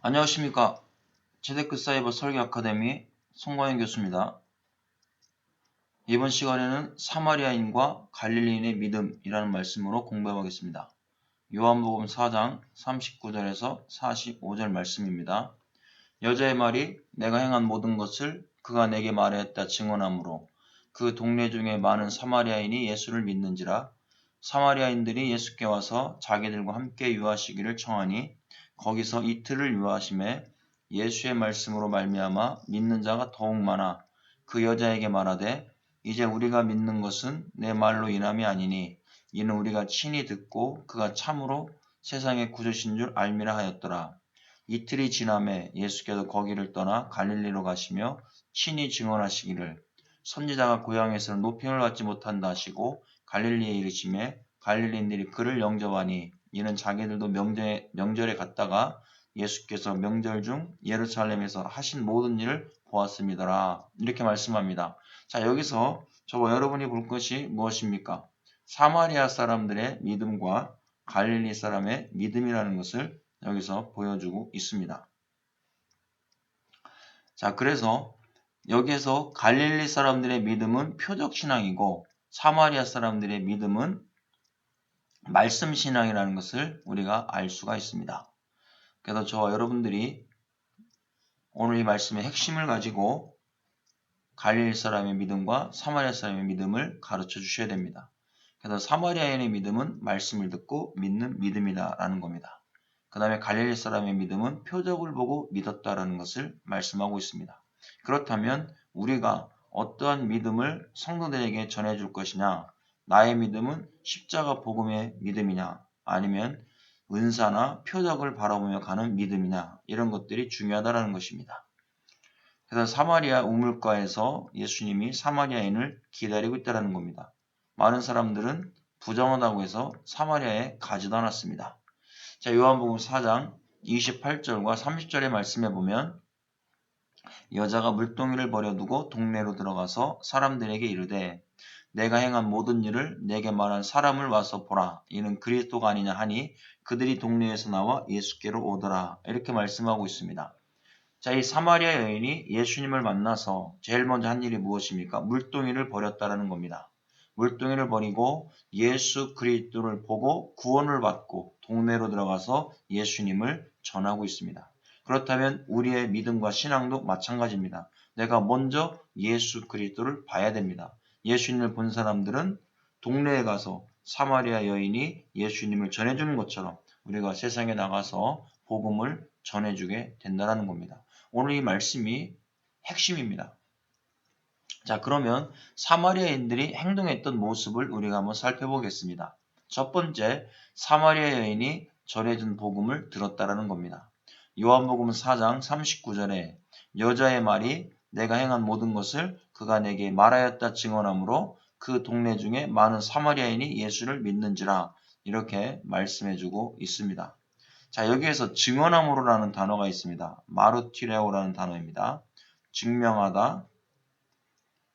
안녕하십니까. 재테크 사이버 설계 아카데미 송광현 교수입니다. 이번 시간에는 사마리아인과 갈릴리인의 믿음이라는 말씀으로 공부해보겠습니다. 요한복음 4장 39절에서 45절 말씀입니다. 여자의 말이 내가 행한 모든 것을 그가 내게 말하였다 증언하므로 그 동네 중에 많은 사마리아인이 예수를 믿는지라. 사마리아인들이 예수께 와서 자기들과 함께 유하시기를 청하니 거기서 이틀을 유하심에 예수의 말씀으로 말미암아 믿는 자가 더욱 많아 그 여자에게 말하되 이제 우리가 믿는 것은 내 말로 인함이 아니니 이는 우리가 친히 듣고 그가 참으로 세상의 구주신 줄 알미라 하였더라. 이틀이 지남에 예수께서 거기를 떠나 갈릴리로 가시며 친히 증언하시기를 선지자가 고향에서는 높임을 받지 못한다 하시고 갈릴리에 이르시매 갈릴리인들이 그를 영접하니 이는 자기들도 명절에 갔다가 예수께서 명절 중 예루살렘에서 하신 모든 일을 보았음이더라. 이렇게 말씀합니다. 자, 여기서 저와 여러분이 볼 것이 무엇입니까? 사마리아 사람들의 믿음과 갈릴리 사람의 믿음이라는 것을 여기서 보여주고 있습니다. 자, 그래서 여기에서 갈릴리 사람들의 믿음은 표적 신앙이고 사마리아 사람들의 믿음은 말씀 신앙이라는 것을 우리가 알 수가 있습니다. 그래서 저와 여러분들이 오늘 이 말씀의 핵심을 가지고 갈릴리 사람의 믿음과 사마리아 사람의 믿음을 가르쳐 주셔야 됩니다. 그래서 사마리아인의 믿음은 말씀을 듣고 믿는 믿음이다라는 겁니다. 그 다음에 갈릴리 사람의 믿음은 표적을 보고 믿었다라는 것을 말씀하고 있습니다. 그렇다면 우리가 어떠한 믿음을 성도들에게 전해줄 것이냐? 나의 믿음은 십자가 복음의 믿음이냐? 아니면 은사나 표적을 바라보며 가는 믿음이냐? 이런 것들이 중요하다는 것입니다. 그래서 사마리아 우물가에서 예수님이 사마리아인을 기다리고 있다는 겁니다. 많은 사람들은 부정하다고 해서 사마리아에 가지도 않았습니다. 자, 요한복음 4장 28절과 30절의 말씀에 보면 여자가 물동이를 버려두고 동네로 들어가서 사람들에게 이르되 내가 행한 모든 일을 내게 말한 사람을 와서 보라. 이는 그리스도가 아니냐 하니 그들이 동네에서 나와 예수께로 오더라. 이렇게 말씀하고 있습니다. 자, 이 사마리아 여인이 예수님을 만나서 제일 먼저 한 일이 무엇입니까? 물동이를 버렸다라는 겁니다. 물동이를 버리고 예수 그리스도를 보고 구원을 받고 동네로 들어가서 예수님을 전하고 있습니다. 그렇다면 우리의 믿음과 신앙도 마찬가지입니다. 내가 먼저 예수 그리스도를 봐야 됩니다. 예수님을 본 사람들은 동네에 가서 사마리아 여인이 예수님을 전해주는 것처럼 우리가 세상에 나가서 복음을 전해주게 된다는 겁니다. 오늘 이 말씀이 핵심입니다. 자, 그러면 사마리아인들이 행동했던 모습을 우리가 한번 살펴보겠습니다. 첫 번째, 사마리아 여인이 전해준 복음을 들었다라는 겁니다. 요한복음 4장 39절에 여자의 말이 내가 행한 모든 것을 그가 내게 말하였다 증언하므로 그 동네 중에 많은 사마리아인이 예수를 믿는지라 이렇게 말씀해주고 있습니다. 자, 여기에서 증언함으로라는 단어가 있습니다. 마르티레오라는 단어입니다. 증명하다,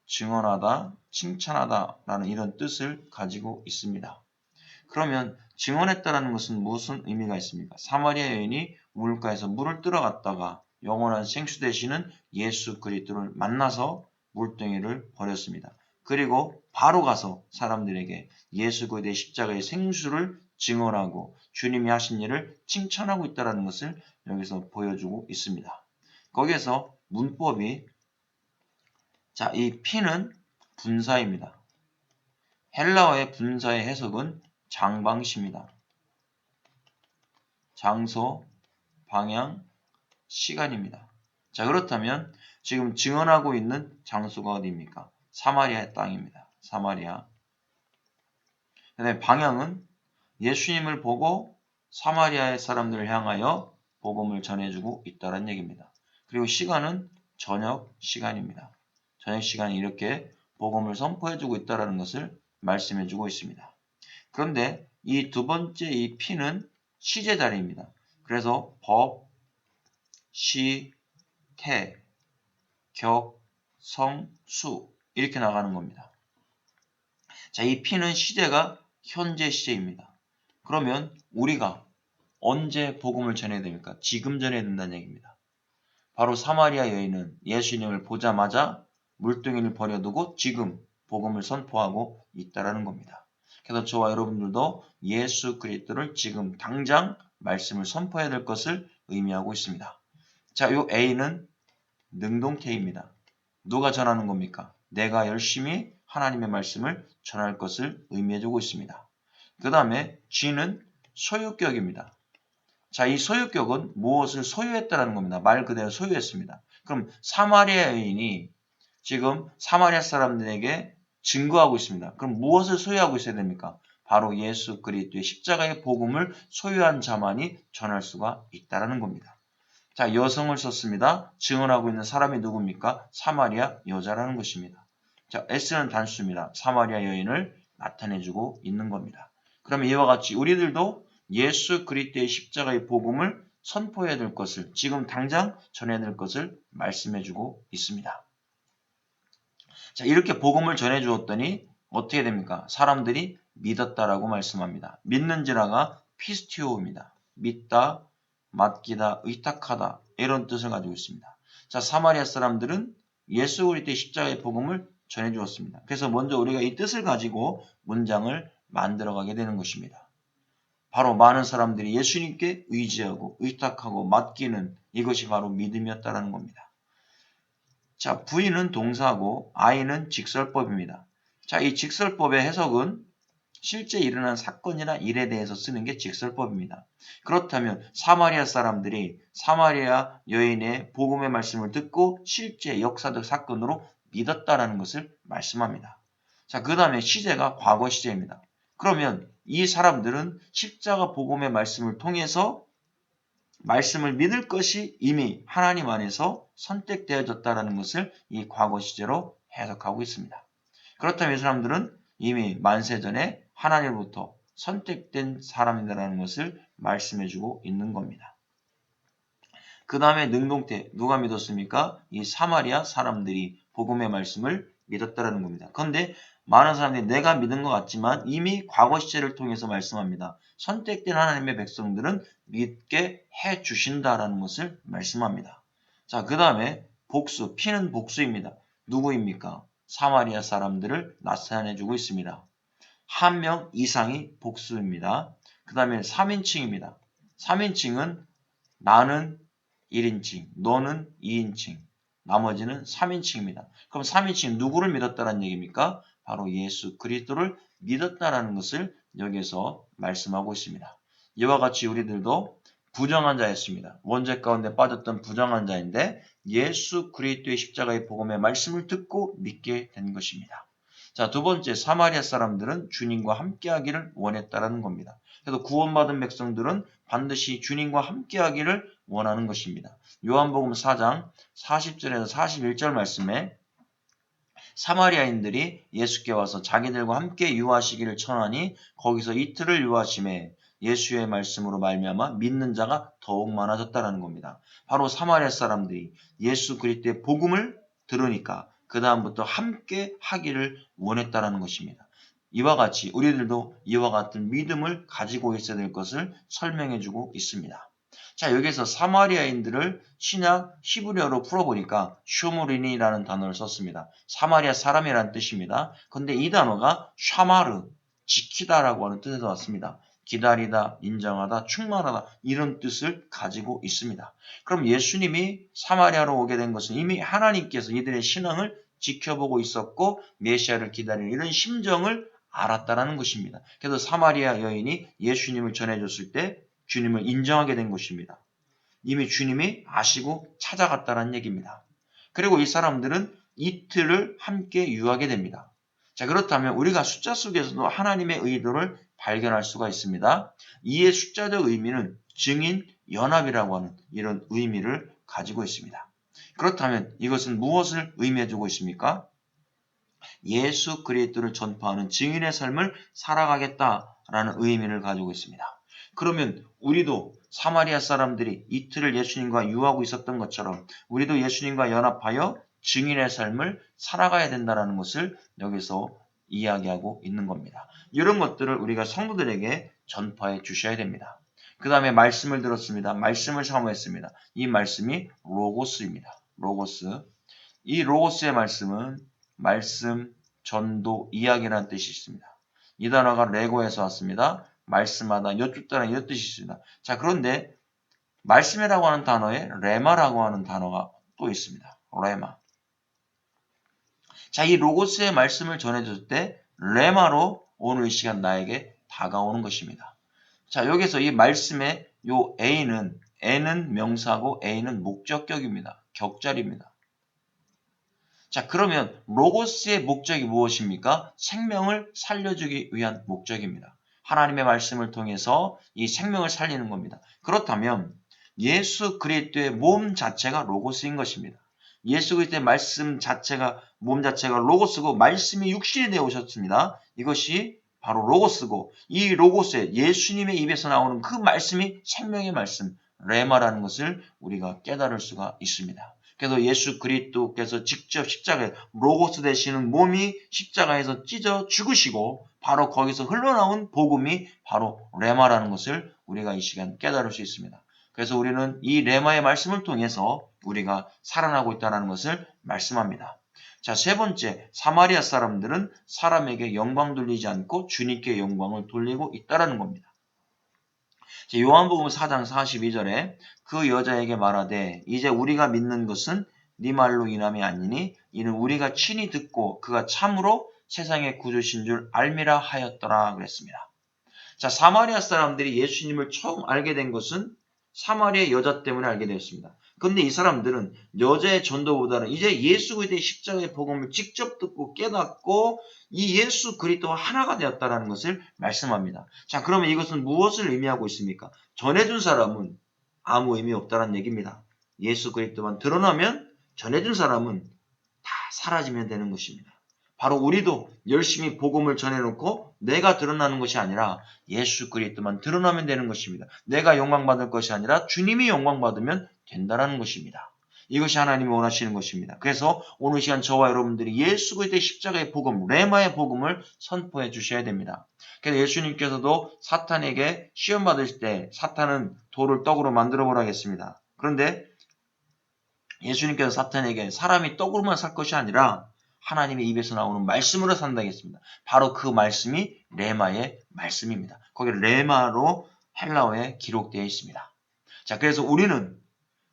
증언하다, 칭찬하다라는 이런 뜻을 가지고 있습니다. 그러면 증언했다라는 것은 무슨 의미가 있습니까? 사마리아 여인이 우물가에서 물을 뜨러갔다가 영원한 생수 되시는 예수 그리스도를 만나서 물동이를 버렸습니다. 그리고 바로 가서 사람들에게 예수 그리스도의 십자가의 생수를 증언하고 주님이 하신 일을 칭찬하고 있다는 것을 여기서 보여주고 있습니다. 거기에서 문법이 자, 이 P는 분사입니다. 헬라어의 분사의 해석은 장방시입니다. 장소, 방향, 시간입니다. 자, 그렇다면 지금 증언하고 있는 장소가 어디입니까? 사마리아 땅입니다. 사마리아. 그 다음에 방향은 예수님을 보고 사마리아의 사람들을 향하여 복음을 전해주고 있다는 얘기입니다. 그리고 시간은 저녁 시간입니다. 저녁 시간에 이렇게 복음을 선포해주고 있다는 것을 말씀해주고 있습니다. 그런데 이 두 번째 이 P는 시제 자리입니다. 그래서 법, 시, 태, 격, 성, 수 이렇게 나가는 겁니다. 자, 이 P는 시제가 현재 시제입니다. 그러면 우리가 언제 복음을 전해야 됩니까? 지금 전해야 된다는 얘기입니다. 바로 사마리아 여인은 예수님을 보자마자 물동이를 버려두고 지금 복음을 선포하고 있다라는 겁니다. 그래서 저와 여러분들도 예수 그리스도를 지금 당장 말씀을 선포해야 될 것을 의미하고 있습니다. 자, 요 A는 능동태입니다. 누가 전하는 겁니까? 내가 열심히 하나님의 말씀을 전할 것을 의미해주고 있습니다. 그 다음에 G는 소유격입니다. 자, 이 소유격은 무엇을 소유했다라는 겁니다. 말 그대로 소유했습니다. 그럼 사마리아 여인이 지금 사마리아 사람들에게 증거하고 있습니다. 그럼 무엇을 소유하고 있어야 됩니까? 바로 예수 그리스도의 십자가의 복음을 소유한 자만이 전할 수가 있다라는 겁니다. 자, 여성을 썼습니다. 증언하고 있는 사람이 누굽니까? 사마리아 여자라는 것입니다. 자, S는 단수입니다. 사마리아 여인을 나타내주고 있는 겁니다. 그러면 이와 같이 우리들도 예수 그리스도의 십자가의 복음을 선포해야 될 것을 지금 당장 전해야 될 것을 말씀해주고 있습니다. 자, 이렇게 복음을 전해주었더니 어떻게 됩니까? 사람들이 믿었다라고 말씀합니다. 믿는지라가 피스티오입니다. 믿다, 맡기다, 의탁하다 이런 뜻을 가지고 있습니다. 자, 사마리아 사람들은 예수 그리스도의 십자가의 복음을 전해주었습니다. 그래서 먼저 우리가 이 뜻을 가지고 문장을 만들어가게 되는 것입니다. 바로 많은 사람들이 예수님께 의지하고 의탁하고 맡기는 이것이 바로 믿음이었다는 겁니다. 자, V는 동사고 I는 직설법입니다. 자, 이 직설법의 해석은 실제 일어난 사건이나 일에 대해서 쓰는 게 직설법입니다. 그렇다면 사마리아 사람들이 사마리아 여인의 복음의 말씀을 듣고 실제 역사적 사건으로 믿었다라는 것을 말씀합니다. 자, 그 다음에 시제가 과거 시제입니다. 그러면 이 사람들은 십자가 복음의 말씀을 통해서 말씀을 믿을 것이 이미 하나님 안에서 선택되어졌다는 것을 이 과거 시제로 해석하고 있습니다. 그렇다면 이 사람들은 이미 만세전에 하나님으로부터 선택된 사람이라는 것을 말씀해주고 있는 겁니다. 그 다음에 능동태 누가 믿었습니까? 이 사마리아 사람들이 복음의 말씀을 믿었다는 겁니다. 그런데 많은 사람들이 내가 믿은 것 같지만 이미 과거 시제를 통해서 말씀합니다. 선택된 하나님의 백성들은 믿게 해주신다라는 것을 말씀합니다. 자, 그 다음에 복수, P는 복수입니다. 누구입니까? 사마리아 사람들을 나타내주고 있습니다. 한 명 이상이 복수입니다. 그 다음에 3인칭입니다. 3인칭은 나는 1인칭, 너는 2인칭, 나머지는 3인칭입니다. 그럼 3인칭 누구를 믿었다는 얘기입니까? 바로 예수 그리스도를 믿었다라는 것을 여기서 말씀하고 있습니다. 이와 같이 우리들도 부정한 자였습니다. 원죄 가운데 빠졌던 부정한 자인데 예수 그리스도의 십자가의 복음의 말씀을 듣고 믿게 된 것입니다. 자, 두 번째, 사마리아 사람들은 주님과 함께하기를 원했다라는 겁니다. 그래서 구원받은 백성들은 반드시 주님과 함께하기를 원하는 것입니다. 요한복음 4장 40절에서 41절 말씀에 사마리아인들이 예수께 와서 자기들과 함께 유하시기를 청하니 거기서 이틀을 유하심에 예수의 말씀으로 말미암아 믿는 자가 더욱 많아졌다는 겁니다. 바로 사마리아 사람들이 예수 그리스도의 복음을 들으니까 그 다음부터 함께 하기를 원했다는 것입니다. 이와 같이 우리들도 이와 같은 믿음을 가지고 있어야 될 것을 설명해주고 있습니다. 자, 여기서 사마리아인들을 신약 히브리어로 풀어보니까 슈무린이라는 단어를 썼습니다. 사마리아 사람이라는 뜻입니다. 근데 이 단어가 샤마르, 지키다라고 하는 뜻에서 왔습니다. 기다리다, 인정하다, 충만하다 이런 뜻을 가지고 있습니다. 그럼 예수님이 사마리아로 오게 된 것은 이미 하나님께서 이들의 신앙을 지켜보고 있었고 메시아를 기다리는 이런 심정을 알았다라는 것입니다. 그래서 사마리아 여인이 예수님을 전해줬을 때 주님을 인정하게 된 것입니다. 이미 주님이 아시고 찾아갔다는 얘기입니다. 그리고 이 사람들은 이틀을 함께 유하게 됩니다. 자, 그렇다면 우리가 숫자 속에서도 하나님의 의도를 발견할 수가 있습니다. 이의 숫자적 의미는 증인, 연합이라고 하는 이런 의미를 가지고 있습니다. 그렇다면 이것은 무엇을 의미해주고 있습니까? 예수 그리스도를 전파하는 증인의 삶을 살아가겠다라는 의미를 가지고 있습니다. 그러면 우리도 사마리아 사람들이 이틀을 예수님과 유하고 있었던 것처럼 우리도 예수님과 연합하여 증인의 삶을 살아가야 된다는 것을 여기서 이야기하고 있는 겁니다. 이런 것들을 우리가 성도들에게 전파해 주셔야 됩니다. 그 다음에 말씀을 들었습니다. 말씀을 사모했습니다. 이 말씀이 로고스입니다. 로고스. 이 로고스의 말씀은 말씀, 전도, 이야기라는 뜻이 있습니다. 이 단어가 레고에서 왔습니다. 말씀하다, 여쭙다는 이런 뜻이 있습니다. 자, 그런데 말씀이라고 하는 단어에 레마라고 하는 단어가 또 있습니다. 레마. 자, 이 로고스의 말씀을 전해줄 때 레마로 오늘 이 시간 나에게 다가오는 것입니다. 자, 여기서 이 말씀의 요 N은 명사고 A는 목적격입니다. 격자리입니다. 자, 그러면 로고스의 목적이 무엇입니까? 생명을 살려주기 위한 목적입니다. 하나님의 말씀을 통해서 이 생명을 살리는 겁니다. 그렇다면 예수 그리스도의 몸 자체가 로고스인 것입니다. 예수 그리스도의 말씀 자체가 몸 자체가 로고스고 말씀이 육신이 되어 오셨습니다. 이것이 바로 로고스고 이 로고스에 예수님의 입에서 나오는 그 말씀이 생명의 말씀 레마라는 것을 우리가 깨달을 수가 있습니다. 그래서 예수 그리스도께서 직접 십자가에 로고스 되시는 몸이 십자가에서 찢어 죽으시고 바로 거기서 흘러나온 복음이 바로 레마라는 것을 우리가 이 시간 깨달을 수 있습니다. 그래서 우리는 이 레마의 말씀을 통해서 우리가 살아나고 있다는 것을 말씀합니다. 자, 세 번째, 사마리아 사람들은 사람에게 영광 돌리지 않고 주님께 영광을 돌리고 있다는 겁니다. 요한복음 4장 42절에 그 여자에게 말하되 이제 우리가 믿는 것은 네 말로 인함이 아니니 이는 우리가 친히 듣고 그가 참으로 세상의 구주신 줄 알미라 하였더라 그랬습니다. 자, 사마리아 사람들이 예수님을 처음 알게 된 것은 사마리아 여자 때문에 알게 되었습니다. 그런데 이 사람들은 여자의 전도보다는 이제 예수 그리스도의 십자가의 복음을 직접 듣고 깨닫고 이 예수 그리스도와 하나가 되었다는 것을 말씀합니다. 자, 그러면 이것은 무엇을 의미하고 있습니까? 전해준 사람은 아무 의미 없다는 얘기입니다. 예수 그리스도만 드러나면 전해준 사람은 다 사라지면 되는 것입니다. 바로 우리도 열심히 복음을 전해놓고 내가 드러나는 것이 아니라 예수 그리스도만 드러나면 되는 것입니다. 내가 영광받을 것이 아니라 주님이 영광받으면 된다는 것입니다. 이것이 하나님이 원하시는 것입니다. 그래서 오늘 시간 저와 여러분들이 예수 그리스도의 십자가의 복음, 레마의 복음을 선포해 주셔야 됩니다. 그래서 예수님께서도 사탄에게 시험 받으실 때 사탄은 돌을 떡으로 만들어 보라 했습니다. 그런데 예수님께서 사탄에게 사람이 떡으로만 살 것이 아니라 하나님의 입에서 나오는 말씀으로 산다고 했습니다. 바로 그 말씀이 레마의 말씀입니다. 거기 레마로 헬라어에 기록되어 있습니다. 자, 그래서 우리는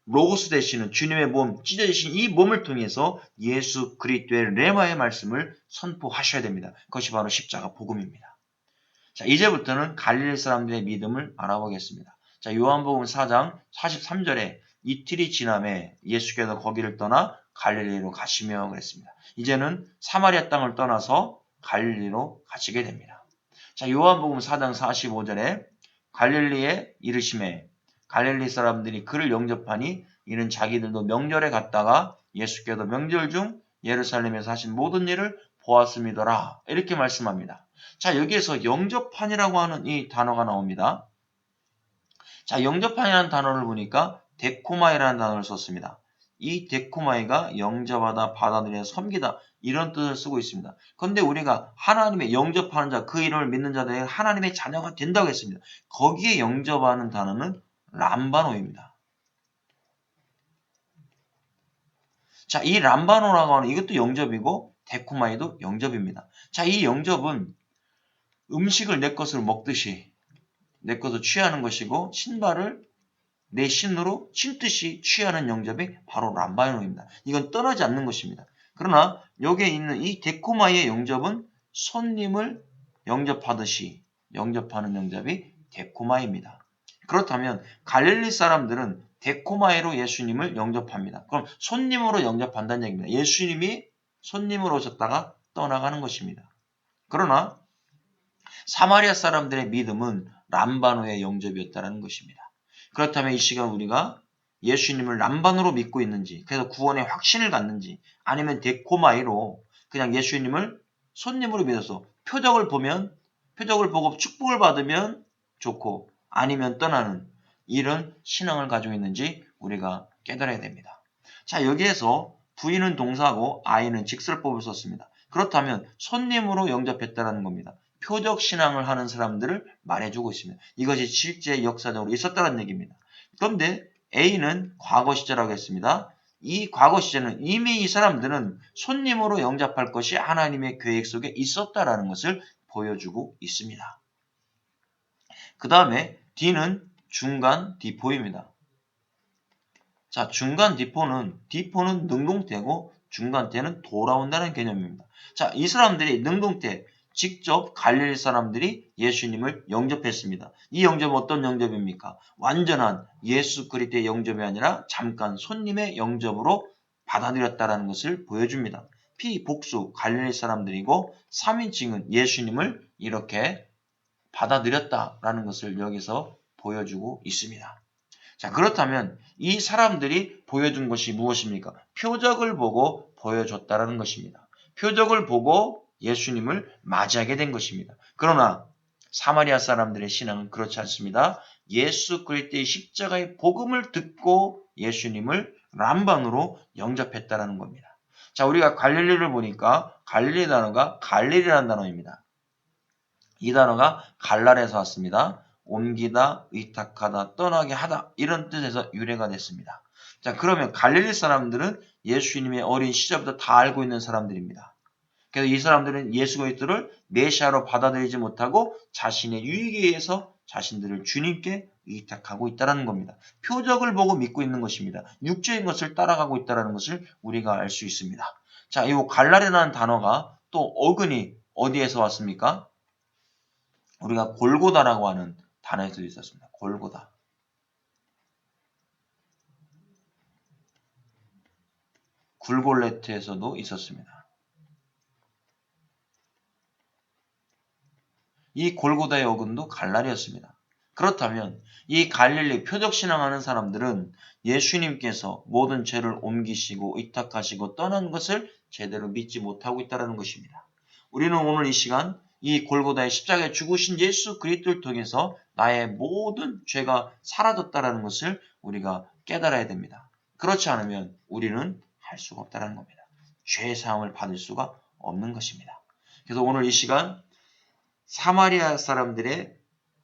로고스 되시는 주님의 몸, 찢어지신 이 몸을 통해서 예수 그리스도의 레마의 말씀을 선포하셔야 됩니다. 그것이 바로 십자가 복음입니다. 자, 이제부터는 갈릴리 사람들의 믿음을 알아보겠습니다. 자, 요한복음 4장 43절에 이틀이 지남에 예수께서 거기를 떠나 갈릴리로 가시며 그랬습니다. 이제는 사마리아 땅을 떠나서 갈릴리로 가시게 됩니다. 자, 요한복음 4장 45절에 갈릴리에 이르심에 갈릴리 사람들이 그를 영접하니 이는 자기들도 명절에 갔다가 예수께서 명절 중 예루살렘에서 하신 모든 일을 보았음이더라. 이렇게 말씀합니다. 자, 여기에서 영접한이라고 하는 이 단어가 나옵니다. 자, 영접한이라는 단어를 보니까 데코마이라는 단어를 썼습니다. 이 데코마이가 영접하다, 받아들여, 섬기다 이런 뜻을 쓰고 있습니다. 그런데 우리가 하나님의 영접하는 자, 그 이름을 믿는 자들에게 하나님의 자녀가 된다고 했습니다. 거기에 영접하는 단어는 람바노입니다. 자, 이 람바노라고 하는 이것도 영접이고 데코마이도 영접입니다. 자, 이 영접은 음식을 내 것으로 먹듯이 내 것을 취하는 것이고 신발을 내 신으로 신듯이 취하는 영접이 바로 람바노입니다. 이건 떠나지 않는 것입니다. 그러나 여기에 있는 이 데코마이의 영접은 손님을 영접하듯이 영접하는 영접이 데코마이입니다. 그렇다면 갈릴리 사람들은 데코마이로 예수님을 영접합니다. 그럼 손님으로 영접한다는 얘기입니다. 예수님이 손님으로 오셨다가 떠나가는 것입니다. 그러나 사마리아 사람들의 믿음은 람바노의 영접이었다는 것입니다. 그렇다면 이 시간 우리가 예수님을 람바노로 믿고 있는지, 그래서 구원의 확신을 갖는지, 아니면 데코마이로 그냥 예수님을 손님으로 믿어서 표적을 보고 축복을 받으면 좋고, 아니면 떠나는 이런 신앙을 가지고 있는지 우리가 깨달아야 됩니다. 자, 여기에서 부인은 동사고 아이는 직설법을 썼습니다. 그렇다면 손님으로 영접했다는 겁니다. 표적 신앙을 하는 사람들을 말해주고 있습니다. 이것이 실제 역사적으로 있었다는 얘기입니다. 그런데 A는 과거 시제라고 했습니다. 이 과거 시제는 이미 이 사람들은 손님으로 영접할 것이 하나님의 계획 속에 있었다라는 것을 보여주고 있습니다. 그 다음에 D는 중간 디포입니다. 자, 중간 디포는 능동태고 중간태는 돌아온다는 개념입니다. 자, 이 사람들이 능동태 직접 갈릴리 사람들이 예수님을 영접했습니다. 이 영접은 어떤 영접입니까? 완전한 예수 그리스도의 영접이 아니라 잠깐 손님의 영접으로 받아들였다는 것을 보여줍니다. 피복수 갈릴리 사람들이고 3인칭은 예수님을 이렇게 받아들였다라는 것을 여기서 보여주고 있습니다. 자, 그렇다면 이 사람들이 보여준 것이 무엇입니까? 표적을 보고 보여줬다라는 것입니다. 표적을 보고 예수님을 맞이하게 된 것입니다. 그러나 사마리아 사람들의 신앙은 그렇지 않습니다. 예수 그리스도의 십자가의 복음을 듣고 예수님을 람방으로 영접했다라는 겁니다. 자, 우리가 갈릴리를 보니까 갈릴리 단어가 갈릴리라는 단어입니다. 이 단어가 갈랄에서 왔습니다. 옮기다, 의탁하다, 떠나게 하다 이런 뜻에서 유래가 됐습니다. 자, 그러면 갈릴리 사람들은 예수님의 어린 시절부터 다 알고 있는 사람들입니다. 그래서 이 사람들은 예수 그리스도를 메시아로 받아들이지 못하고 자신의 유익에 의해서 자신들을 주님께 의탁하고 있다는 겁니다. 표적을 보고 믿고 있는 것입니다. 육적인 것을 따라가고 있다는 것을 우리가 알 수 있습니다. 자, 이 갈랄이라는 단어가 또 어근이 어디에서 왔습니까? 우리가 골고다라고 하는 단어에서 있었습니다. 골고다. 굴골레트에서도 있었습니다. 이 골고다의 어근도 갈랄이었습니다. 그렇다면 이 갈릴리 표적신앙하는 사람들은 예수님께서 모든 죄를 옮기시고 의탁하시고 떠난 것을 제대로 믿지 못하고 있다는 것입니다. 우리는 오늘 이 시간 이 골고다의 십자가에 죽으신 예수 그리스도를 통해서 나의 모든 죄가 사라졌다는 것을 우리가 깨달아야 됩니다. 그렇지 않으면 우리는 할 수가 없다는 겁니다. 죄 사함을 받을 수가 없는 것입니다. 그래서 오늘 이 시간 사마리아 사람들의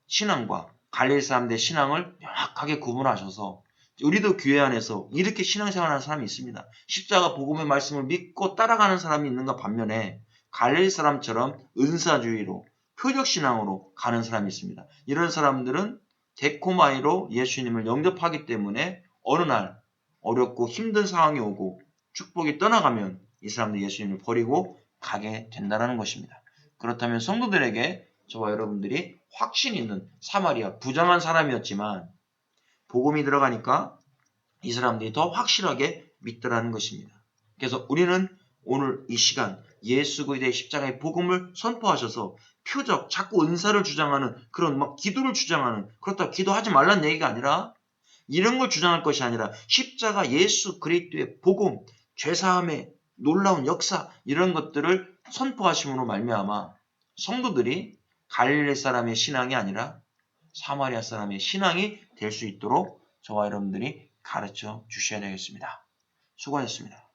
신앙과 갈릴리 사람들의 신앙을 명확하게 구분하셔서 우리도 교회 안에서 이렇게 신앙생활하는 사람이 있습니다. 십자가 복음의 말씀을 믿고 따라가는 사람이 있는가 반면에 갈릴리 사람처럼 은사주의로 표적신앙으로 가는 사람이 있습니다. 이런 사람들은 데코마이로 예수님을 영접하기 때문에 어느 날 어렵고 힘든 상황이 오고 축복이 떠나가면 이 사람들 예수님을 버리고 가게 된다는 것입니다. 그렇다면 성도들에게 저와 여러분들이 확신 있는 사마리아 부정한 사람이었지만 복음이 들어가니까 이 사람들이 더 확실하게 믿더라는 것입니다. 그래서 우리는 오늘 이 시간 예수 그리스도의 십자가의 복음을 선포하셔서 표적, 자꾸 은사를 주장하는 그런 막 기도를 주장하는 그렇다고 기도하지 말라는 얘기가 아니라 이런 걸 주장할 것이 아니라 십자가 예수 그리스도의 복음, 죄사함의 놀라운 역사 이런 것들을 선포하심으로 말미암아 성도들이 갈릴리 사람의 신앙이 아니라 사마리아 사람의 신앙이 될 수 있도록 저와 여러분들이 가르쳐 주셔야 되겠습니다. 수고하셨습니다.